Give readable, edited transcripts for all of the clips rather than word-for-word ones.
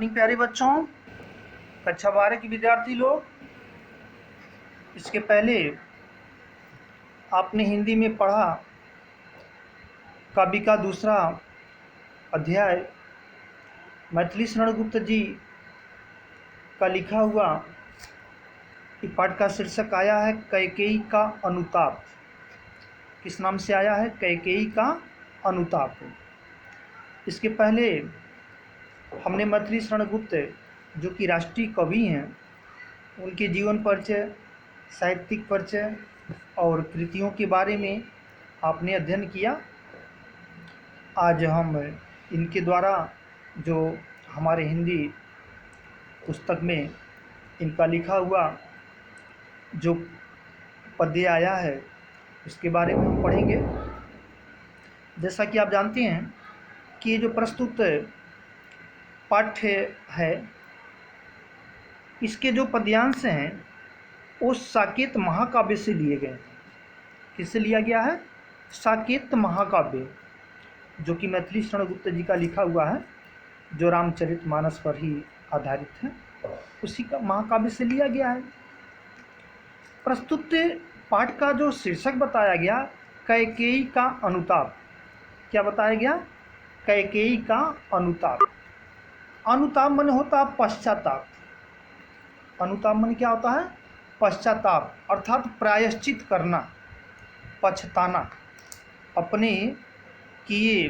अपनी प्यारे बच्चों, कक्षा 12 के विद्यार्थी लोग, इसके पहले आपने हिंदी में पढ़ा काव्य का दूसरा अध्याय मैथिली शरण गुप्त जी का लिखा हुआ। पाठ का शीर्षक आया है कैकेयी का अनुताप। किस नाम से आया है? कैकेयी का अनुताप। इसके पहले हमने मैथिली शरण गुप्त जो कि राष्ट्रीय कवि हैं, उनके जीवन परिचय, साहित्यिक परिचय और कृतियों के बारे में आपने अध्ययन किया। आज हम इनके द्वारा जो हमारे हिंदी पुस्तक में इनका लिखा हुआ जो पद्य आया है उसके बारे में हम पढ़ेंगे। जैसा कि आप जानते हैं कि ये जो प्रस्तुत पाठ्य है, इसके जो पद्यांश हैं वो साकेत महाकाव्य से लिए गए हैं। किससे लिया गया है? साकेत महाकाव्य, जो कि मैथिली शरण गुप्त जी का लिखा हुआ है, जो रामचरितमानस पर ही आधारित है, उसी का महाकाव्य से लिया गया है। प्रस्तुत पाठ का जो शीर्षक बताया गया, कैकेयी का अनुताप। क्या बताया गया? कैकेयी का अनुताप। अनुताप माने होता है पश्चाताप। अनुताप माने क्या होता है? पश्चाताप, अर्थात प्रायश्चित करना, पछताना, अपने किए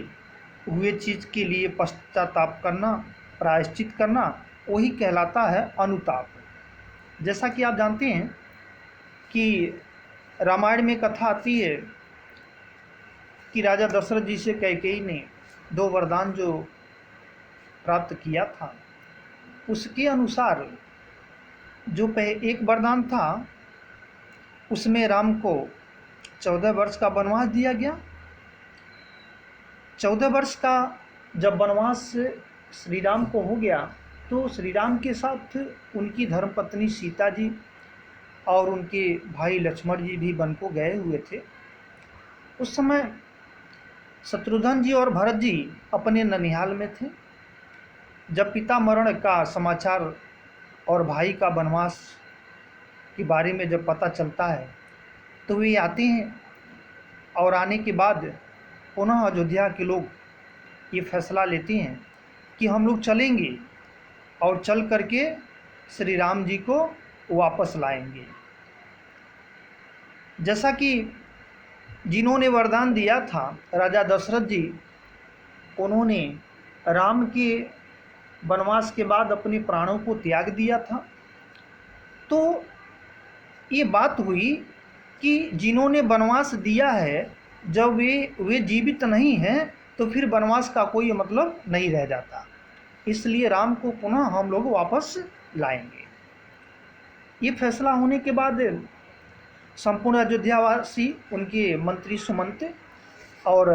हुए चीज़ के लिए पश्चाताप करना, प्रायश्चित करना, वही कहलाता है अनुताप। जैसा कि आप जानते हैं कि रामायण में कथा आती है कि राजा दशरथ जी से कैकेयी ने 2 वरदान जो प्राप्त किया था, उसके अनुसार जो एक वरदान था उसमें राम को 14 वर्ष का वनवास दिया गया। 14 वर्ष का जब वनवास श्री राम को हो गया तो श्री राम के साथ उनकी धर्मपत्नी सीता जी और उनके भाई लक्ष्मण जी भी वन को गए हुए थे। उस समय शत्रुघ्न जी और भरत जी अपने ननिहाल में थे। जब पिता मरण का समाचार और भाई का वनवास के बारे में जब पता चलता है तो वे आते हैं, और आने के बाद पुनः अयोध्या के लोग ये फैसला लेते हैं कि हम लोग चलेंगे और चल करके श्री राम जी को वापस लाएंगे। जैसा कि जिन्होंने वरदान दिया था राजा दशरथ जी, उन्होंने राम के वनवास के बाद अपने प्राणों को त्याग दिया था। तो ये बात हुई कि जिन्होंने वनवास दिया है, जब वे जीवित नहीं हैं तो फिर वनवास का कोई मतलब नहीं रह जाता। इसलिए राम को पुनः हम लोग वापस लाएंगे। ये फैसला होने के बाद संपूर्ण अयोध्यावासी, उनके मंत्री सुमंत और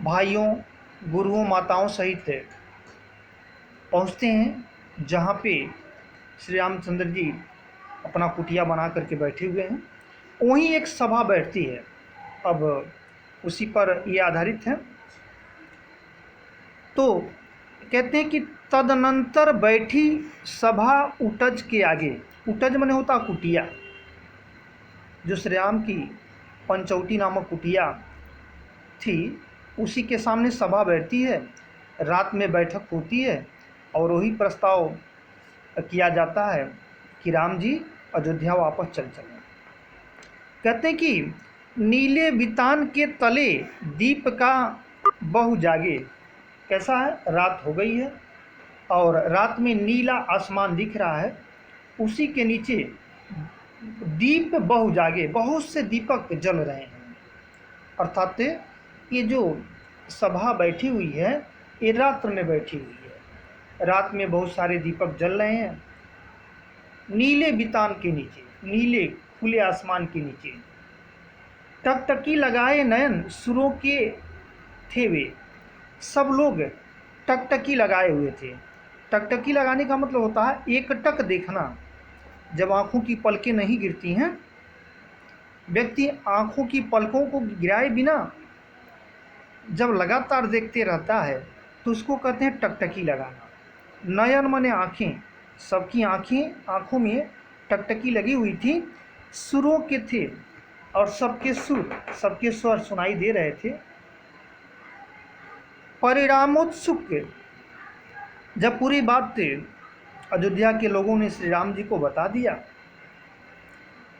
भाइयों, गुरुओं, माताओं सहित पहुंचते हैं जहां पे श्री रामचंद्र जी अपना कुटिया बना करके बैठे हुए हैं। वहीं एक सभा बैठती है। अब उसी पर ये आधारित है। तो कहते हैं कि तदनंतर बैठी सभा उटज के आगे। उटज माने होता कुटिया, जो श्री राम की पंचवटी नामक कुटिया थी, उसी के सामने सभा बैठती है। रात में बैठक होती है और वही प्रस्ताव किया जाता है कि राम जी अयोध्या वापस चल चलें। कहते हैं कि नीले बितान के तले दीप का बहु जागे। कैसा है? रात हो गई है और रात में नीला आसमान दिख रहा है, उसी के नीचे दीप बहु जागे, बहुत से दीपक जल रहे हैं। अर्थात ये जो सभा बैठी हुई है ये रात्र में बैठी हुई है। रात में बहुत सारे दीपक जल रहे हैं। नीले बितान के नीचे, नीले खुले आसमान के नीचे टकटकी लगाए नयन सुरों के थे वे। सब लोग टकटकी लगाए हुए थे। टकटकी लगाने का मतलब होता है एक टक देखना। जब आँखों की पलकें नहीं गिरती हैं, व्यक्ति आँखों की पलकों को गिराए बिना जब लगातार देखते रहता है तो उसको कहते हैं टकटकी लगाना। नयन माने आँखें, सबकी आँखों में टकटकी लगी हुई थी, सुरों के थे और सबके स्वर सुनाई दे रहे थे। परिणामोत्सुक जब पूरी बात अयोध्या के लोगों ने श्री राम जी को बता दिया,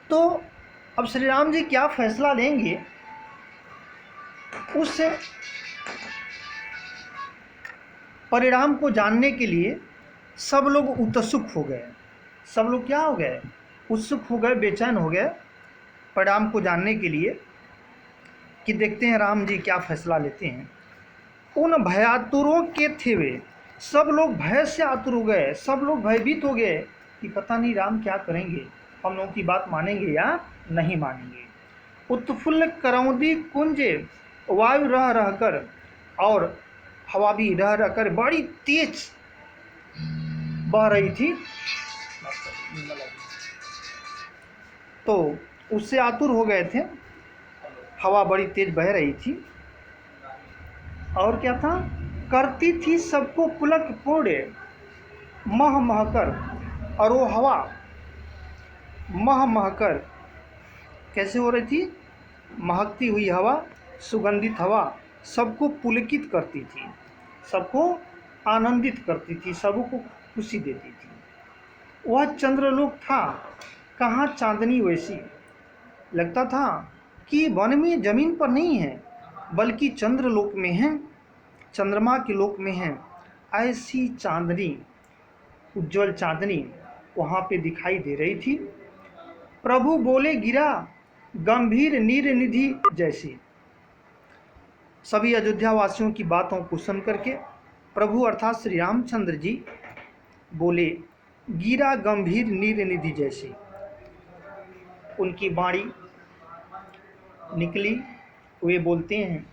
तो अब श्री राम जी क्या फैसला लेंगे उस परिणाम को जानने के लिए सब लोग उत्सुक हो गए। सब लोग क्या हो गए? उत्सुक हो गए, बेचैन हो गए परिणाम को जानने के लिए कि देखते हैं राम जी क्या फैसला लेते हैं। उन भयातुरों के थे वे, सब लोग भय से आतुर हो गए, सब लोग भयभीत हो गए कि पता नहीं राम क्या करेंगे, हम लोगों की बात मानेंगे या नहीं मानेंगे। उत्फुल्ल करौंदी कुंज वायु रह रहकर और हवा भी रह रहकर बड़ी तेज बह रही थी, तो उससे आतुर हो गए थे। हवा बड़ी तेज बह रही थी और क्या था, करती थी सबको पुलक पूर्ण मह महकर, और वो हवा मह महकर कैसे हो रही थी? महकती हुई हवा, सुगंधित हवा सबको पुलकित करती थी, सबको आनंदित करती थी, सबको खुशी देती थी। वह चंद्रलोक था, कहाँ चांदनी वैसी। लगता था कि वन में जमीन पर नहीं है बल्कि चंद्रलोक में है, चंद्रमा के लोक में है। ऐसी चांदनी, उज्जवल चांदनी वहाँ पे दिखाई दे रही थी। प्रभु बोले गिरा गंभीर नीर निधि जैसी। सभी अयोध्या वासियों की बातों को सुन करके प्रभु अर्थात श्री रामचंद्र जी बोले गिरा गंभीर नीर निधि जैसी। उनकी वाणी निकली, वे बोलते हैं,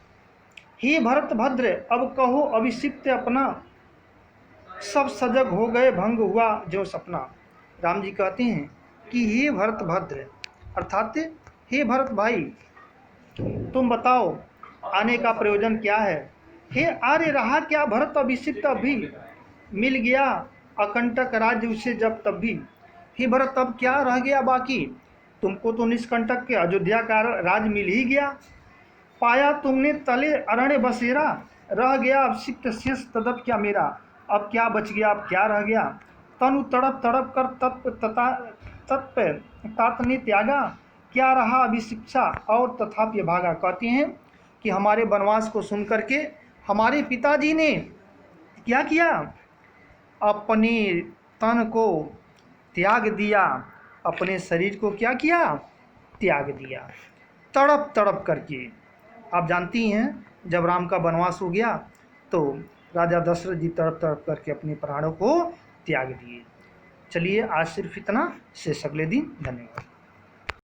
हे भरत भद्र अब कहो अभिषिक्त अपना, सब सजग हो गए भंग हुआ जो सपना। राम जी कहते हैं कि हे भरत भद्र अर्थात हे भरत भाई, तुम बताओ आने का प्रयोजन क्या है। हे आर्य रहा क्या भरत अभिषिक्त अभी, मिल गया अकंटक राज्य उसे जब तब भी। हे भरत अब क्या रह गया बाकी, तुमको तो निष्कंटक के अयोध्या का राज मिल ही गया। पाया तुमने तले अरण्य बसेरा, रह गया अभिषिक्त शेष तदप क्या मेरा। अब क्या बच गया, अब क्या रह गया। तनु तड़प तड़प कर तत्प तात ने त्यागा, क्या रहा अभिशिक्षा और तथापि भागा। कहते हैं कि हमारे वनवास को सुन करके हमारे पिताजी ने क्या किया, अपने तन को त्याग दिया, अपने शरीर को क्या किया, त्याग दिया, तड़प तड़प करके। आप जानती हैं जब राम का वनवास हो गया तो राजा दशरथ जी तड़प तड़प करके अपने प्राणों को त्याग दिए। चलिए आज सिर्फ इतना, शेष अगले दिन। धन्यवाद।